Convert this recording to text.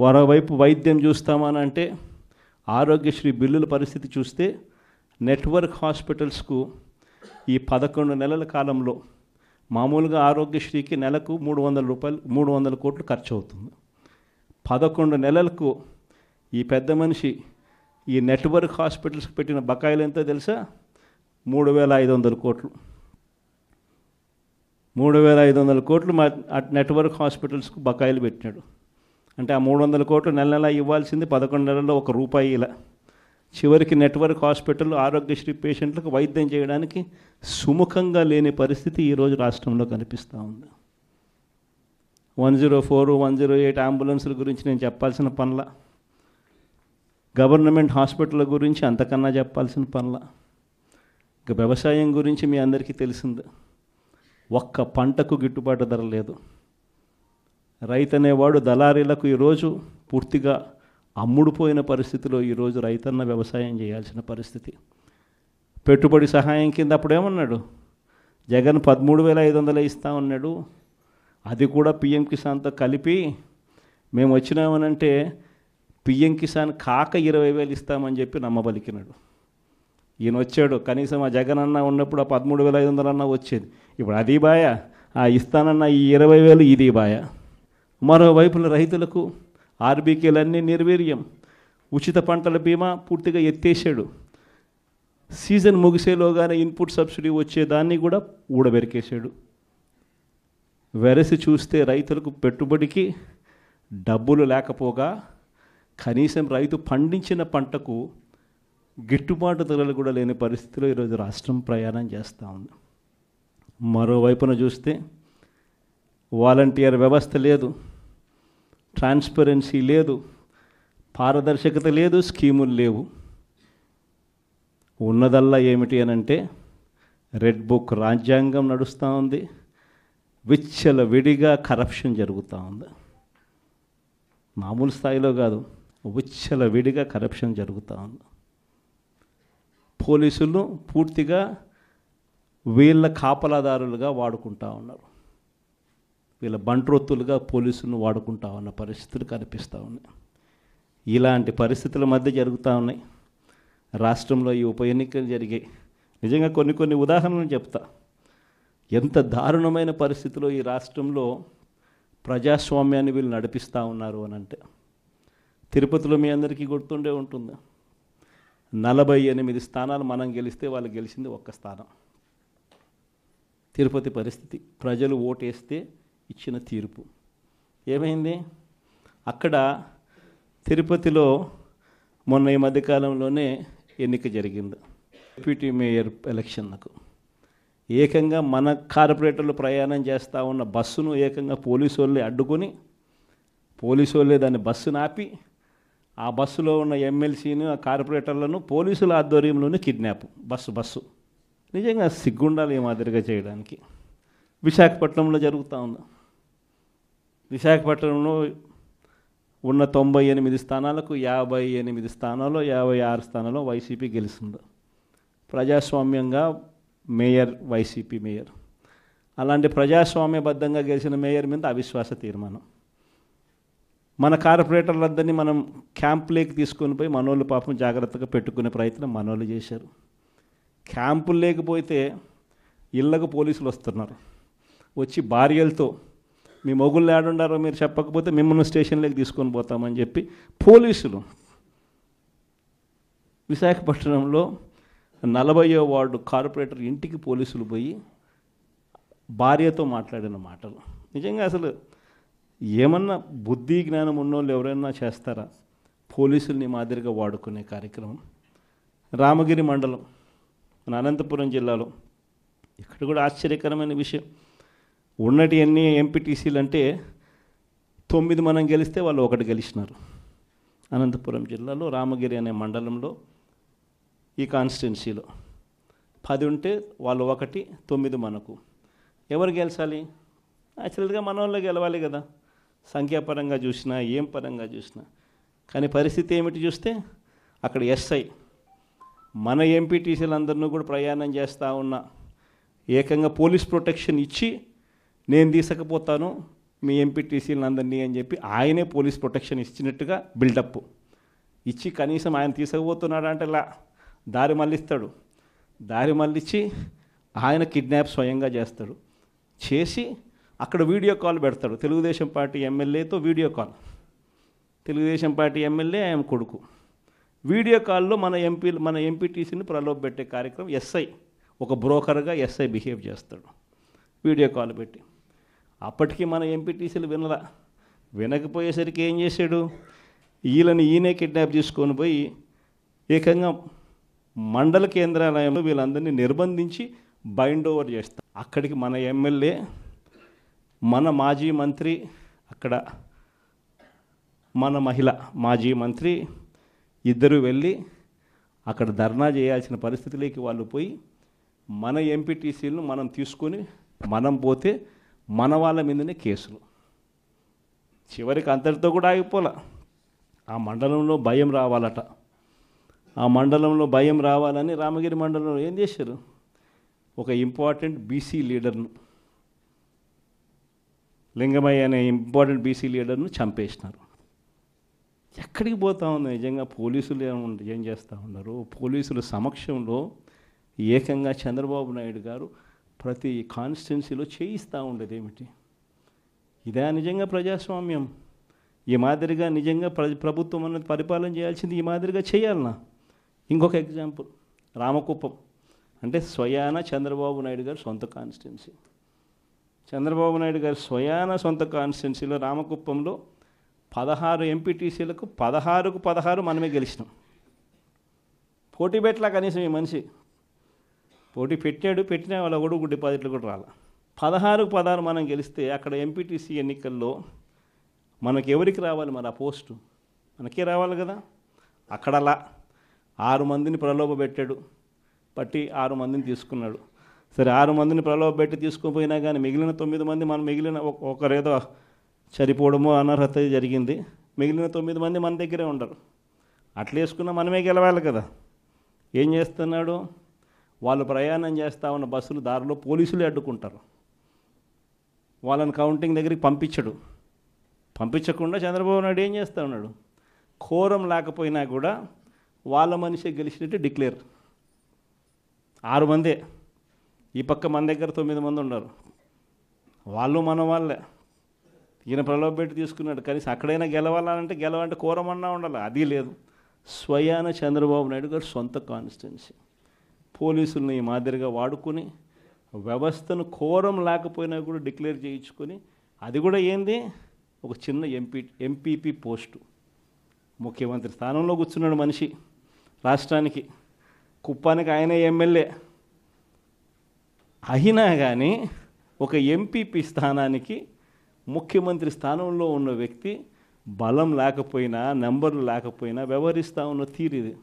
మరోవైపు వైద్యం చూస్తామని అంటే ఆరోగ్యశ్రీ బిల్లుల పరిస్థితి చూస్తే నెట్వర్క్ హాస్పిటల్స్కు ఈ 11 నెలల కాలంలో మామూలుగా ఆరోగ్యశ్రీకి నెలకు 300 కోట్లు ఖర్చు అవుతుంది. 11 నెలలకు ఈ పెద్ద మనిషి ఈ నెట్వర్క్ హాస్పిటల్స్కి పెట్టిన బకాయిలు ఎంతో తెలుసా? 3,500 కోట్లు. 3,500 కోట్లు నెట్వర్క్ హాస్పిటల్స్కు బకాయిలు పెట్టినాడు. అంటే ఆ 300 కోట్లు నెల నెల ఇవ్వాల్సింది 11 నెలల్లో ₹1 ఇలా. చివరికి నెట్వర్క్ హాస్పిటల్ ఆరోగ్యశ్రీ పేషెంట్లకు వైద్యం చేయడానికి సుముఖంగా లేని పరిస్థితి ఈరోజు రాష్ట్రంలో కనిపిస్తూ ఉంది. 104, 108 అంబులెన్సుల గురించి నేను చెప్పాల్సిన పనుల, గవర్నమెంట్ హాస్పిటల్ గురించి అంతకన్నా చెప్పాల్సిన పనుల, ఇక వ్యవసాయం గురించి మీ అందరికీ తెలిసింది. ఒక్క పంటకు గిట్టుబాటు ధర లేదు. రైతు అనేవాడు దళారీలకు ఈరోజు పూర్తిగా అమ్ముడుపోయిన పరిస్థితిలో ఈరోజు రైతన్న వ్యవసాయం చేయాల్సిన పరిస్థితి. పెట్టుబడి సహాయం కింద అప్పుడేమన్నాడు? జగన్ 13,500 ఇస్తా ఉన్నాడు. అది కూడా పిఎం కిసాన్తో కలిపి మేము వచ్చినామనంటే పిఎం కిసాన్ కాక 20,000 ఇస్తామని చెప్పి నమ్మబలికినాడు. ఈయన వచ్చాడు, కనీసం ఆ జగన్ అన్న ఉన్నప్పుడు ఆ 13,500 అన్న వచ్చేది. ఇప్పుడు అది బాయ, ఆ ఇస్తానన్న ఈ 20,000 ఇది బాయ. మరోవైపున రైతులకు ఆర్బీకేలన్నీ నిర్వీర్యం. ఉచిత పంటల బీమా పూర్తిగా ఎత్తేసాడు. సీజన్ ముగిసేలోగానే ఇన్పుట్ సబ్సిడీ వచ్చేదాన్ని కూడా ఊడబెరికేశాడు. వెరసి చూస్తే రైతులకు పెట్టుబడికి డబ్బులు లేకపోగా కనీసం రైతు పండించిన పంటకు గిట్టుబాటు ధరలు కూడా లేని పరిస్థితిలో ఈరోజు రాష్ట్రం ప్రయాణం చేస్తూ ఉంది. మరోవైపున చూస్తే వాలంటీర్ వ్యవస్థ లేదు, ట్రాన్స్పరెన్సీ లేదు, పారదర్శకత లేదు, స్కీములు లేవు. ఉన్నదల్లా ఏమిటి అనంటే రెడ్ బుక్ రాజ్యాంగం నడుస్తూ ఉంది. విచ్చల విడిగా కరప్షన్ జరుగుతూ ఉంది. మామూలు స్థాయిలో కాదు, విచ్చల విడిగా కరప్షన్ జరుగుతూ ఉంది. పోలీసులు పూర్తిగా వీళ్ళ కాపలాదారులుగా వాడుకుంటూ ఉన్నారు. వీళ్ళ బంట్రొత్తులుగా పోలీసులను వాడుకుంటా ఉన్న పరిస్థితులు కనిపిస్తూ ఉన్నాయి. ఇలాంటి పరిస్థితుల మధ్య జరుగుతూ ఉన్నాయి. రాష్ట్రంలో ఈ ఉప ఎన్నికలు జరిగాయి. నిజంగా కొన్ని ఉదాహరణలు చెప్తా. ఎంత దారుణమైన పరిస్థితిలో ఈ రాష్ట్రంలో ప్రజాస్వామ్యాన్ని వీళ్ళు నడిపిస్తూ ఉన్నారు అని అంటే, తిరుపతిలో మీ అందరికీ గుర్తుండే ఉంటుంది. 48 స్థానాలు మనం గెలిస్తే వాళ్ళు గెలిచింది 1 స్థానం. తిరుపతి పరిస్థితి, ప్రజలు ఓటేస్తే ఇచ్చిన తీర్పు ఏమైంది? అక్కడ తిరుపతిలో మొన్న ఈ మధ్యకాలంలోనే ఎన్నిక జరిగింది, డిప్యూటీ మేయర్ ఎలక్షన్లకు. ఏకంగా మన కార్పొరేటర్లు ప్రయాణం చేస్తూ ఉన్న బస్సును ఏకంగా పోలీసు వాళ్ళే అడ్డుకొని, పోలీసు వాళ్ళే దాన్ని బస్సును ఆపి, ఆ బస్సులో ఉన్న ఎమ్మెల్సీని, ఆ కార్పొరేటర్లను పోలీసుల ఆధ్వర్యంలోనే కిడ్నాప్. బస్సు నిజంగా సిగ్గుండాలి ఈ మాదిరిగా చేయడానికి. విశాఖపట్నంలో జరుగుతూ ఉంది. విశాఖపట్నంలో ఉన్న 98 స్థానాలకు 58 స్థానాల్లో 56 స్థానాల్లో వైసీపీ గెలుస్తుంది. ప్రజాస్వామ్యంగా మేయర్, వైసీపీ మేయర్. అలాంటి ప్రజాస్వామ్యబద్ధంగా గెలిచిన మేయర్ మీద అవిశ్వాస తీర్మానం. మన కార్పొరేటర్లందరినీ మనం క్యాంపులోకి తీసుకొని పోయి మనోళ్ళు పాపం జాగ్రత్తగా పెట్టుకునే ప్రయత్నం మనోళ్ళు చేశారు. క్యాంపులు లేకపోతే ఇళ్లకు పోలీసులు వస్తున్నారు. వచ్చి భార్యలతో మీ మొగుళ్ళు ఏడుండారో మీరు చెప్పకపోతే మిమ్మల్ని స్టేషన్లోకి తీసుకొని పోతామని చెప్పి పోలీసులు. విశాఖపట్నంలో 40వ వార్డు కార్పొరేటర్ ఇంటికి పోలీసులు పోయి భార్యతో మాట్లాడిన మాటలు నిజంగా అసలు ఏమన్నా బుద్ధి జ్ఞానం ఉన్నోళ్ళు ఎవరైనా చేస్తారా? పోలీసుల్ని మాదిరిగా వాడుకునే కార్యక్రమం. రామగిరి మండలం, మన అనంతపురం జిల్లాలో, ఇక్కడ కూడా ఆశ్చర్యకరమైన విషయం. ఉన్నటి ఎన్ని ఎంపీటీసీలు అంటే 9 మనం గెలిస్తే వాళ్ళు 1 గెలిచినారు. అనంతపురం జిల్లాలో రామగిరి అనే మండలంలో ఈ కాన్స్టిట్యున్సీలో 10 ఉంటే వాళ్ళు 1, 9 మనకు. ఎవరు గెలిచాలి? యాక్చువల్గా మన వాళ్ళు గెలవాలి కదా, సంఖ్యాపరంగా చూసినా ఏం పరంగా చూసినా. కానీ పరిస్థితి ఏమిటి చూస్తే అక్కడ ఎస్ఐ మన ఎంపీటీసీలందరినీ కూడా ప్రయాణం చేస్తూ ఉన్న ఏకంగా పోలీస్ ప్రొటెక్షన్ ఇచ్చి నేను తీసుకపోతాను, మీ ఎంపీటీసీలను అందరినీ అని చెప్పి ఆయనే పోలీస్ ప్రొటెక్షన్ ఇచ్చినట్టుగా బిల్డప్ ఇచ్చి కనీసం ఆయన తీసుకుపోతున్నాడు అంటే దారి మళ్ళిస్తాడు. దారి మళ్ళించి ఆయన కిడ్నాప్ స్వయంగా చేస్తాడు. చేసి అక్కడ వీడియో కాల్ పెడతాడు. తెలుగుదేశం పార్టీ ఎమ్మెల్యేతో video call. Telugu Desam party MLA ఆయన కొడుకు వీడియో కాల్లో మన ఎంపీటీసీని ప్రలోభ పెట్టే కార్యక్రమం ఎస్ఐ ఒక బ్రోకర్గా ఎస్ఐ బిహేవ్ చేస్తాడు వీడియో కాల్ పెట్టి. అప్పటికి మన ఎంపీటీసీలు వినకపోయేసరికి ఏం చేశాడు, ఈయనే కిడ్నాప్ చేసుకొని పోయి ఏకంగా మండల కేంద్రాలయంలో వీళ్ళందరినీ నిర్బంధించి బైండ్ ఓవర్ చేస్తారు. అక్కడికి మన ఎమ్మెల్యే మన మాజీ మంత్రి అక్కడ మన మహిళ మాజీ మంత్రి ఇద్దరు వెళ్ళి అక్కడ ధర్నా చేయాల్సిన పరిస్థితిలోకి వాళ్ళు పోయి మన ఎంపీటీసీలను మనం తీసుకొని మనం పోతే మన వాళ్ళ మీదనే కేసులు. చివరికి అంతటితో కూడా ఆగిపోలే. ఆ మండలంలో భయం రావాలట. ఆ మండలంలో భయం రావాలని రామగిరి మండలంలో ఏం చేశారు, ఒక ఇంపార్టెంట్ బీసీ లీడర్ను లింగమయ్య అనే ఇంపార్టెంట్ బీసీ లీడర్ను చంపేసినారు. ఎక్కడికి పోతా ఉంది నిజంగా పోలీసులు ఏం చేస్తూ ఉన్నారు. పోలీసుల సమక్షంలో ఏకంగా చంద్రబాబు నాయుడు గారు ప్రతి కాన్స్టిట్యున్సీలో చేయిస్తూ ఉండేది ఏమిటి? ఇదే నిజంగా ప్రజాస్వామ్యం? ఈ మాదిరిగా నిజంగా ప్రభుత్వం అన్నది పరిపాలన చేయాల్సింది ఈ మాదిరిగా చేయాలనా? ఇంకొక ఎగ్జాంపుల్ రామకుప్పం అంటే స్వయాన చంద్రబాబు నాయుడు గారు సొంత కాన్స్టిట్యున్సీ. చంద్రబాబు నాయుడు గారు స్వయాన సొంత కాన్స్టిట్యున్సీలో రామకుప్పంలో 16 ఎంపీటీసీలకు 16కు 16 మనమే గెలిచినాం. పోటీ పెట్టలా కనీసం ఈ మనిషి. పోటీ పెట్టినా వాళ్ళ కూడా డిపాజిట్లు కూడా రాలా. 16కు 16 మనం గెలిస్తే అక్కడ ఎంపీటీసీ ఎన్నికల్లో మనకి ఎవరికి రావాలి మరి ఆ పోస్టు? మనకే రావాలి కదా. అక్కడలా 6 మందిని ప్రలోభ పెట్టాడు, పట్టి 6 మందిని తీసుకున్నాడు. సరే 6 మందిని ప్రలోభ పెట్టి తీసుకుపోయినా కానీ మిగిలిన 9 మంది మనం మిగిలిన ఒకరేదో చనిపోవడమో అనర్హత జరిగింది, మిగిలిన 9 మంది మన దగ్గరే ఉండరు. అట్లా వేసుకున్నా మనమే గెలవాలి కదా. ఏం చేస్తున్నాడు, వాళ్ళు ప్రయాణం చేస్తూ ఉన్న బస్సులు దారిలో పోలీసులు అడ్డుకుంటారు. వాళ్ళని కౌంటింగ్ దగ్గరికి పంపించకుండా చంద్రబాబు నాయుడు ఏం చేస్తూ ఉన్నాడు, కోరం లేకపోయినా కూడా వాళ్ళ మనిషి గెలిచినట్టు డిక్లేర్. 6 మందే, ఈ పక్క మన దగ్గర 9 మంది ఉన్నారు, వాళ్ళు మన వాళ్ళే. ఈయన ప్రలోభ పెట్టి తీసుకున్నాడు. కనీసం అక్కడైనా గెలవాలంటే కోరమన్నా ఉండాలి, అది లేదు. స్వయాన చంద్రబాబు నాయుడు గారు సొంత కాన్స్టిట్యున్సీ పోలీసులను ఈ మాదిరిగా వాడుకొని వ్యవస్థను కోరం లేకపోయినా కూడా డిక్లేర్ చేయించుకొని, అది కూడా ఏంది ఒక చిన్న ఎంపీపీ పోస్టు. ముఖ్యమంత్రి స్థానంలో కూర్చున్నాడు మనిషి రాష్ట్రానికి, కుప్పానికి ఆయనే ఎమ్మెల్యే అయినా కానీ ఒక ఎంపీపీ స్థానానికి ముఖ్యమంత్రి స్థానంలో ఉన్న వ్యక్తి బలం లేకపోయినా నెంబర్లు లేకపోయినా వ్యవహరిస్తూ ఉన్న తీరు ఇది.